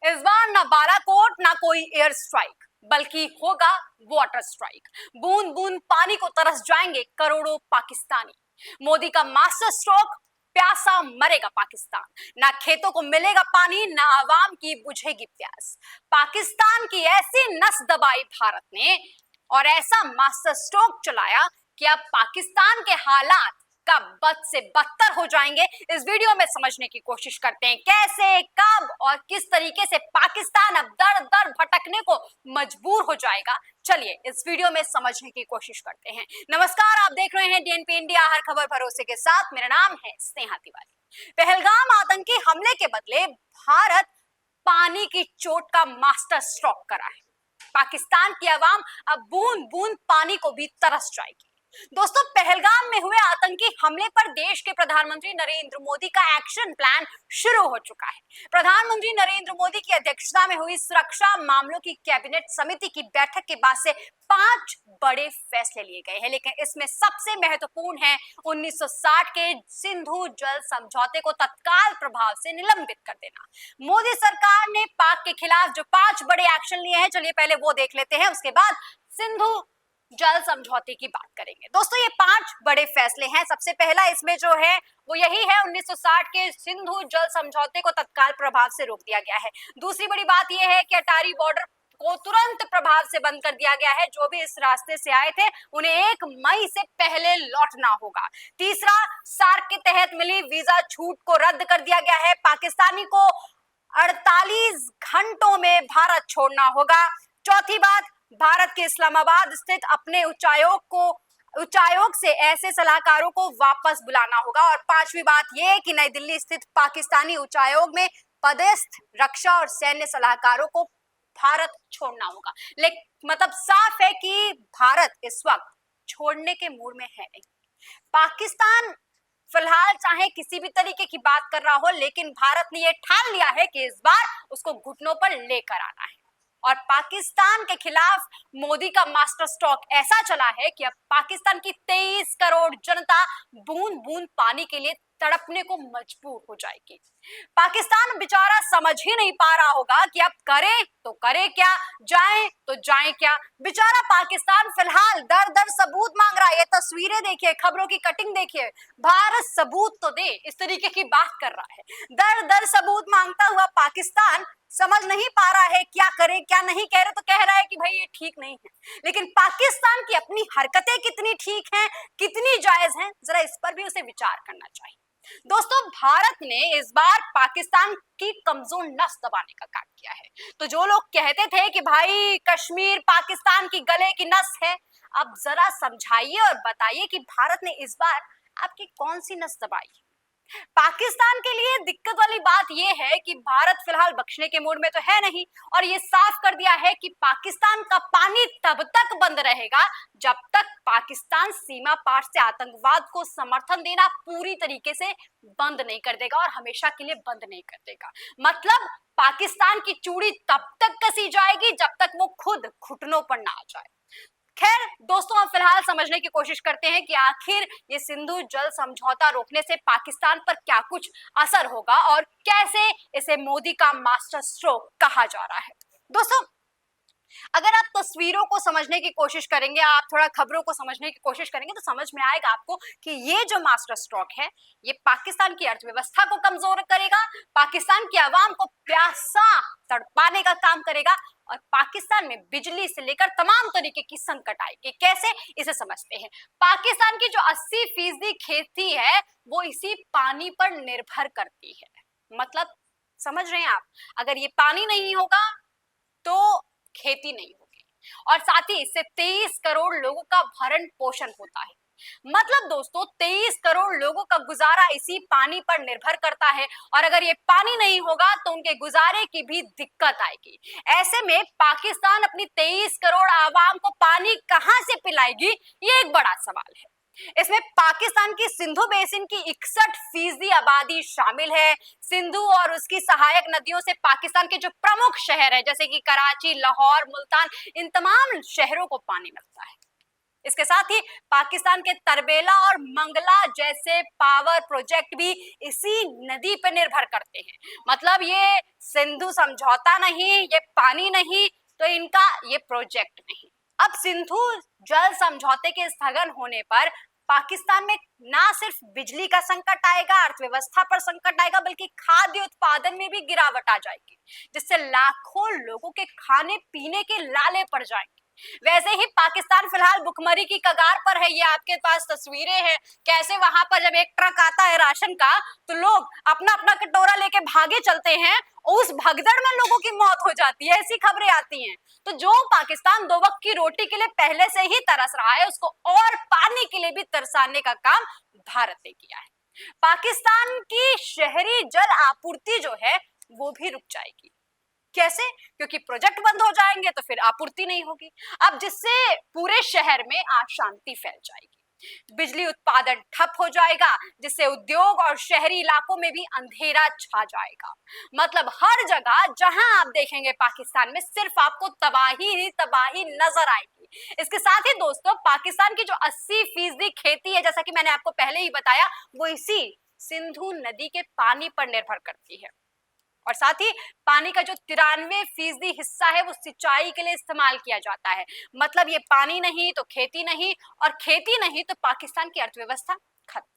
इस बार ना बालाकोट ना कोई एयर स्ट्राइक बल्कि होगा वाटर स्ट्राइक। बूंद बूंद पानी को तरस जाएंगे करोड़ों पाकिस्तानी। मोदी का मास्टर स्ट्रोक, प्यासा मरेगा पाकिस्तान। ना खेतों को मिलेगा पानी, ना आवाम की बुझेगी प्यास। पाकिस्तान की ऐसी नस दबाई भारत ने और ऐसा मास्टर स्ट्रोक चलाया कि अब पाकिस्तान के हालात कब बद से बदतर हो जाएंगे। इस वीडियो में समझने की कोशिश करते हैं कैसे, कब और किस तरीके से पाकिस्तान अब दर दर भटकने को मजबूर हो जाएगा। चलिए इस वीडियो में समझने की कोशिश करते हैं। नमस्कार, आप देख रहे हैं डीएनपी इंडिया, हर खबर भरोसे के साथ। मेरा नाम है स्नेहा तिवारी। पहलगाम आतंकी हमले के बदले भारत पानी की चोट का मास्टर स्ट्रोक करा है। पाकिस्तान की आवाम अब बूंद बूंद पानी को भी तरस जाएगी। दोस्तों, पहलगाम में हुए आतंकी हमले पर देश के प्रधानमंत्री नरेंद्र मोदी का एक्शन प्लान शुरू हो चुका है। प्रधानमंत्री नरेंद्र मोदी की अध्यक्षता में हुई सुरक्षा मामलों की कैबिनेट समिति की बैठक के बाद से 5 बड़े फैसले लिए गए हैं, लेकिन इसमें सबसे महत्वपूर्ण है 1960 के सिंधु जल समझौते को तत्काल प्रभाव से निलंबित कर देना। मोदी सरकार ने पाक के खिलाफ जो 5 बड़े एक्शन लिए हैं, चलिए पहले वो देख लेते हैं, उसके बाद सिंधु जल समझौते की बात करेंगे। दोस्तों, ये 5 बड़े फैसले हैं। सबसे पहला इसमें जो है वो यही है, 1960 के सिंधु जल समझौते को तत्काल प्रभाव से रोक दिया गया है। दूसरी बड़ी बात यह है कि अटारी बॉर्डर को तुरंत प्रभाव से बंद कर दिया गया है। जो भी इस रास्ते से आए थे उन्हें 1 मई से पहले लौटना होगा। तीसरा, सार्क के तहत मिली वीजा छूट को रद्द कर दिया गया है। पाकिस्तानी को 48 घंटों में भारत छोड़ना होगा। चौथी बात, भारत के इस्लामाबाद स्थित अपने उच्चायोग से ऐसे सलाहकारों को वापस बुलाना होगा। और 5वीं बात यह कि नई दिल्ली स्थित पाकिस्तानी उच्चायोग में पदस्थ रक्षा और सैन्य सलाहकारों को भारत छोड़ना होगा। लेकिन मतलब साफ है कि भारत इस वक्त छोड़ने के मूड में है नहीं। पाकिस्तान फिलहाल चाहे किसी भी तरीके की बात कर रहा हो, लेकिन भारत ने यह ठान लिया है कि इस बार उसको घुटनों पर लेकर आना है। और पाकिस्तान के खिलाफ मोदी का मास्टर स्ट्रोक ऐसा चला है कि अब पाकिस्तान की 23 करोड़ जनता बूंद बूंद पानी के लिए तड़पने को मजबूर हो जाएगी। पाकिस्तान बेचारा समझ ही नहीं पा रहा होगा कि अब करे तो करे क्या, जाए तो जाए क्या। बेचारा पाकिस्तान फिलहाल दर दर सबूत मांग रहा है। ये तस्वीरें देखिए, खबरों की कटिंग देखिए, भारत सबूत तो दे, इस तरीके की बात कर रहा है। दर दर सबूत मांगता हुआ पाकिस्तान समझ नहीं पा रहा है क्या करे क्या नहीं। कह रहे तो कह रहा है कि भाई ये ठीक नहीं है, लेकिन पाकिस्तान की अपनी हरकतें कितनी ठीक हैं, कितनी जायज हैं, जरा इस पर भी उसे विचार करना चाहिए। दोस्तों, भारत ने इस बार पाकिस्तान की कमजोर नस दबाने का काम किया है। तो जो लोग कहते थे कि भाई कश्मीर पाकिस्तान की गले की नस है, अब जरा समझाइए और बताइए कि भारत ने इस बार आपकी कौन सी नस दबाई। पाकिस्तान के लिए दिक्कत वाली बात यह है कि भारत फिलहाल बख्शने के मूड में तो है नहीं, और ये साफ कर दिया है कि पाकिस्तान का पानी तब तक बंद रहेगा जब तक पाकिस्तान सीमा पार से आतंकवाद को समर्थन देना पूरी तरीके से बंद नहीं कर देगा और हमेशा के लिए बंद नहीं कर देगा। मतलब पाकिस्तान की चूड़ी तब तक कसी जाएगी जब तक वो खुद घुटनों पर ना आ जाए। खैर दोस्तों, हम फिलहाल समझने की कोशिश करते हैं कि आखिर ये सिंधु जल समझौता रोकने से पाकिस्तान पर क्या कुछ असर होगा और कैसे इसे मोदी का मास्टर स्ट्रोक कहा जा रहा है। दोस्तों, अगर आप तस्वीरों को समझने की कोशिश करेंगे, आप थोड़ा खबरों को समझने की कोशिश करेंगे, तो समझ में आएगा आपको कि ये जो मास्टर स्ट्रोक है ये पाकिस्तान की अर्थव्यवस्था को कमजोर करेगा, पाकिस्तान की आवाम को प्यासा तड़पाने का काम करेगा और पाकिस्तान में बिजली से लेकर तमाम तरीके की संकट आएगी। कैसे, इसे समझते हैं। पाकिस्तान की जो 80% खेती है वो इसी पानी पर निर्भर करती है। मतलब समझ रहे हैं आप, अगर ये पानी नहीं होगा तो खेती नहीं होगी, और साथ ही इससे 23 करोड़ लोगों का भरण पोषण होता है। मतलब दोस्तों, 23 करोड़ लोगों का गुजारा इसी पानी पर निर्भर करता है, और अगर ये पानी नहीं होगा तो उनके गुजारे की भी दिक्कत आएगी। ऐसे में पाकिस्तान अपनी 23 करोड़ आवाम को पानी कहां से पिलाएगी, ये एक बड़ा सवाल है। इसमें पाकिस्तान की सिंधु बेसिन की 61% आबादी शामिल है। सिंधु और उसकी सहायक नदियों से पाकिस्तान के जो प्रमुख शहर है जैसे कि कराची, लाहौर, मुल्तान, इन तमाम शहरों को पानी मिलता है। इसके साथ ही पाकिस्तान के तरबेला और मंगला जैसे पावर प्रोजेक्ट भी इसी नदी पर निर्भर करते हैं। मतलब ये सिंधु समझौता नहीं, ये पानी नहीं, तो इनका ये प्रोजेक्ट नहीं। अब सिंधु जल समझौते के स्थगन होने पर पाकिस्तान में ना सिर्फ बिजली का संकट आएगा, अर्थव्यवस्था पर संकट आएगा, बल्कि खाद्य उत्पादन में भी गिरावट आ जाएगी, जिससे लाखों लोगों के खाने पीने के लाले पड़ जाएंगे। वैसे ही पाकिस्तान फिलहाल भुखमरी की कगार पर है। ये आपके पास तस्वीरें हैं, कैसे वहां पर जब एक ट्रक आता है राशन का तो लोग अपना अपना कटोरा लेके भागे चलते हैं, उस भगदड़ में लोगों की मौत हो जाती है, ऐसी खबरें आती हैं। तो जो पाकिस्तान दो वक्त की रोटी के लिए पहले से ही तरस रहा है, उसको और पानी के लिए भी तरसाने का काम भारत ने किया है। पाकिस्तान की शहरी जल आपूर्ति जो है वो भी रुक जाएगी। कैसे? क्योंकि प्रोजेक्ट बंद हो जाएंगे तो फिर आपूर्ति नहीं होगी। अब जिससे पूरे शहर में अशांति फैल जाएगी, बिजली उत्पादन ठप हो जाएगा, जिससे उद्योग और शहरी इलाकों में भी अंधेरा छा जाएगा। मतलब हर जगह जहां आप देखेंगे पाकिस्तान में सिर्फ आपको तबाही ही तबाही नजर आएगी। इसके साथ ही दोस्तों, पाकिस्तान की जो 80% खेती है, जैसा कि मैंने आपको पहले ही बताया, वो इसी सिंधु नदी के पानी पर निर्भर करती है। और साथ ही पानी का जो 93% हिस्सा है वो सिंचाई के लिए इस्तेमाल किया जाता है। मतलब ये पानी नहीं तो खेती नहीं, और खेती नहीं तो पाकिस्तान की अर्थव्यवस्था खत्म।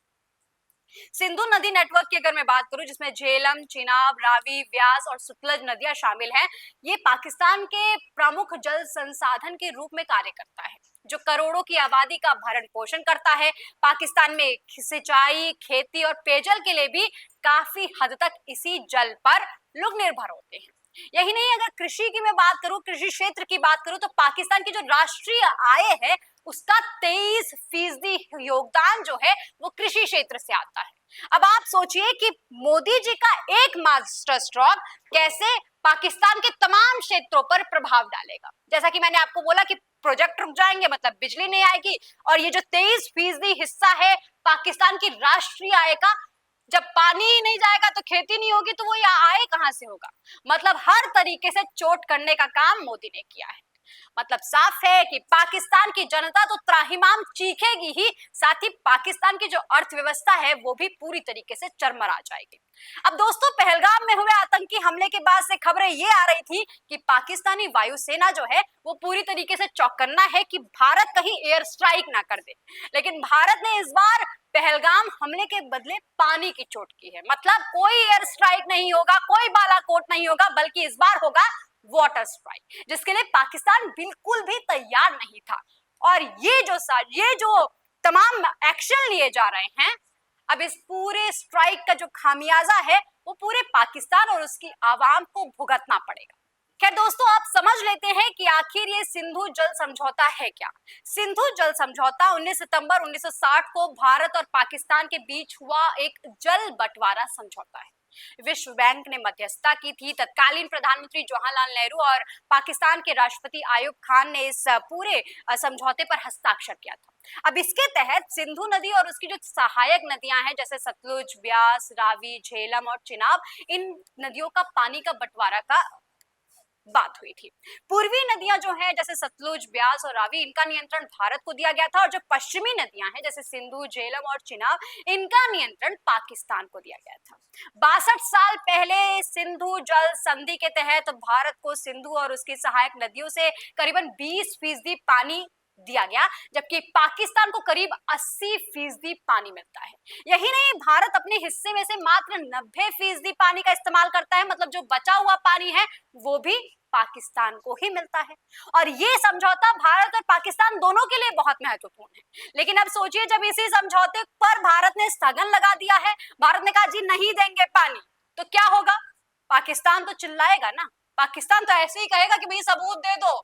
सिंधु नदी नेटवर्क की अगर मैं बात करूं, जिसमें झेलम, चिनाब, रावी, व्यास और सतलज नदियां शामिल हैं, ये पाकिस्तान के प्रमुख जल संसाधन के रूप में कार्य करता है, जो करोड़ों की आबादी का भरण पोषण करता है। पाकिस्तान में सिंचाई, खेती और पेयजल के लिए भी काफी हद तक इसी जल पर लोग निर्भर होते हैं। यही नहीं, अगर कृषि की मैं बात करूं, कृषि क्षेत्र की बात करूं, तो पाकिस्तान की जो राष्ट्रीय आय है उसका 23% योगदान जो है वो कृषि क्षेत्र से आता है। अब आप सोचिए कि मोदी जी का एक मास्टर स्ट्रोक कैसे पाकिस्तान के तमाम क्षेत्रों पर प्रभाव डालेगा। जैसा कि मैंने आपको बोला कि प्रोजेक्ट रुक जाएंगे, मतलब बिजली नहीं आएगी, और ये जो 23% हिस्सा है पाकिस्तान की राष्ट्रीय आय का, जब पानी ही नहीं जाएगा तो खेती नहीं होगी, तो वो ये आय कहां से होगा। मतलब हर तरीके से चोट करने का काम मोदी ने किया है। मतलब साफ है कि पाकिस्तान की जनता तो त्राहिमाम चीखेगी ही, साथ ही पाकिस्तान की जो अर्थव्यवस्था है वो भी पूरी तरीके से चरमरा जाएगी। अब दोस्तों, पहलगाम में हुए आतंकी हमले के बाद से खबरें ये आ रही थी कि पाकिस्तानी वायुसेना जो है वो पूरी तरीके से चौकन्ना है कि भारत कहीं एयर स्ट्राइक ना कर दे। लेकिन भारत ने इस बार पहलगाम हमले के बदले पानी की चोट की है। मतलब कोई एयर स्ट्राइक नहीं होगा, कोई बालाकोट नहीं होगा, बल्कि इस बार होगा वाटर स्ट्राइक, जिसके लिए पाकिस्तान बिल्कुल भी तैयार नहीं था। और ये जो तमाम एक्शन लिए जा रहे हैं, अब इस पूरे स्ट्राइक का जो खामियाजा है वो पूरे पाकिस्तान और उसकी आवाम को भुगतना पड़ेगा। खैर दोस्तों, आप समझ लेते हैं कि आखिर ये सिंधु जल समझौता है क्या। सिंधु जल समझौता 19 सितंबर 1960 को भारत और पाकिस्तान के बीच हुआ एक जल बंटवारा समझौता है। विश्व बैंक ने मध्यस्थता की थी। तत्कालीन प्रधानमंत्री जवाहरलाल नेहरू और पाकिस्तान के राष्ट्रपति आयूब खान ने इस पूरे समझौते पर हस्ताक्षर किया था। अब इसके तहत सिंधु नदी और उसकी जो सहायक नदियां हैं, जैसे सतलुज, ब्यास, रावी, झेलम और चिनाब, इन नदियों का पानी का बंटवारा का बात हुई थी। पूर्वी नदियां जो हैं, जैसे सतलुज, ब्यास और रावी, इनका नियंत्रण भारत को दिया गया था, और जो पश्चिमी नदियां हैं जैसे सिंधु, झेलम और चिनाब, इनका नियंत्रण पाकिस्तान को दिया गया था। 62 साल पहले सिंधु जल संधि के तहत भारत को सिंधु और उसकी सहायक नदियों से करीबन 20% पानी दिया गया, जबकि पाकिस्तान को करीब 80% पानी मिलता है। यही नहीं, भारत अपने हिस्से में से मात्र 90% पानी का इस्तेमाल करता है। मतलब जो बचा हुआ पानी है वो भी पाकिस्तान को ही मिलता है। और ये समझौता भारत और पाकिस्तान दोनों के लिए बहुत महत्वपूर्ण है। लेकिन अब सोचिए, जब इसी समझौते पर भारत ने स्थगन लगा दिया है, भारत ने कहा जी नहीं देंगे पानी, तो क्या होगा? पाकिस्तान तो चिल्लाएगा ना। पाकिस्तान तो ऐसे ही कहेगा कि भाई सबूत दे दो,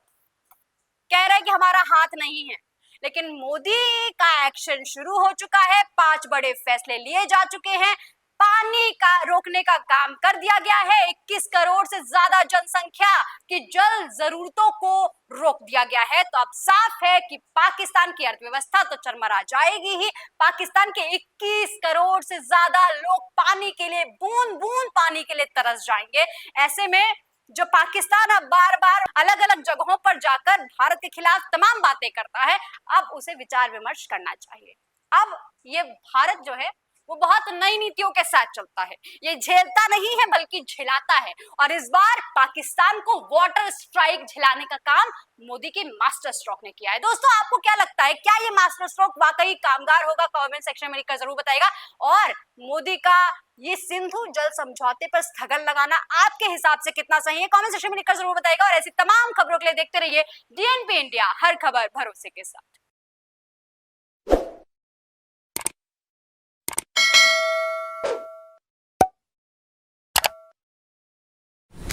कह रहे हैं कि हमारा हाथ नहीं है। लेकिन मोदी का एक्शन शुरू हो चुका है, 5 बड़े फैसले लिए जा चुके हैं, पानी का रोकने का काम कर दिया गया है, 21 करोड़ से ज्यादा जनसंख्या की जल जरूरतों को रोक दिया गया है। तो अब साफ है कि पाकिस्तान की अर्थव्यवस्था तो चरमरा जाएगी ही, पाकिस्तान के 21 करोड़ से ज्यादा लोग पानी के लिए, बूंद बूंद पानी के लिए तरस जाएंगे। ऐसे में जो पाकिस्तान अब बार बार अलग अलग जगहों पर जाकर भारत के खिलाफ तमाम बातें करता है, अब उसे विचार विमर्श करना चाहिए। अब ये भारत जो है वो बहुत नई नीतियों के साथ चलता है, ये झेलता नहीं है बल्कि झिलाता है, और इस बार पाकिस्तान को वाटर स्ट्राइक झिलाने का काम मोदी के मास्टर स्ट्रोक ने किया है। दोस्तों, आपको क्या लगता है, क्या ये मास्टर स्ट्रोक वाकई कामगार होगा? कमेंट सेक्शन में लिखकर जरूर बताइएगा। और मोदी का ये सिंधु जल समझौते पर स्थगन लगाना आपके हिसाब से कितना सही है? कमेंट सेक्शन में लिखकर जरूर बताइएगा। और ऐसी तमाम खबरों के लिए देखते रहिए डीएनपी इंडिया, हर खबर भरोसे के साथ।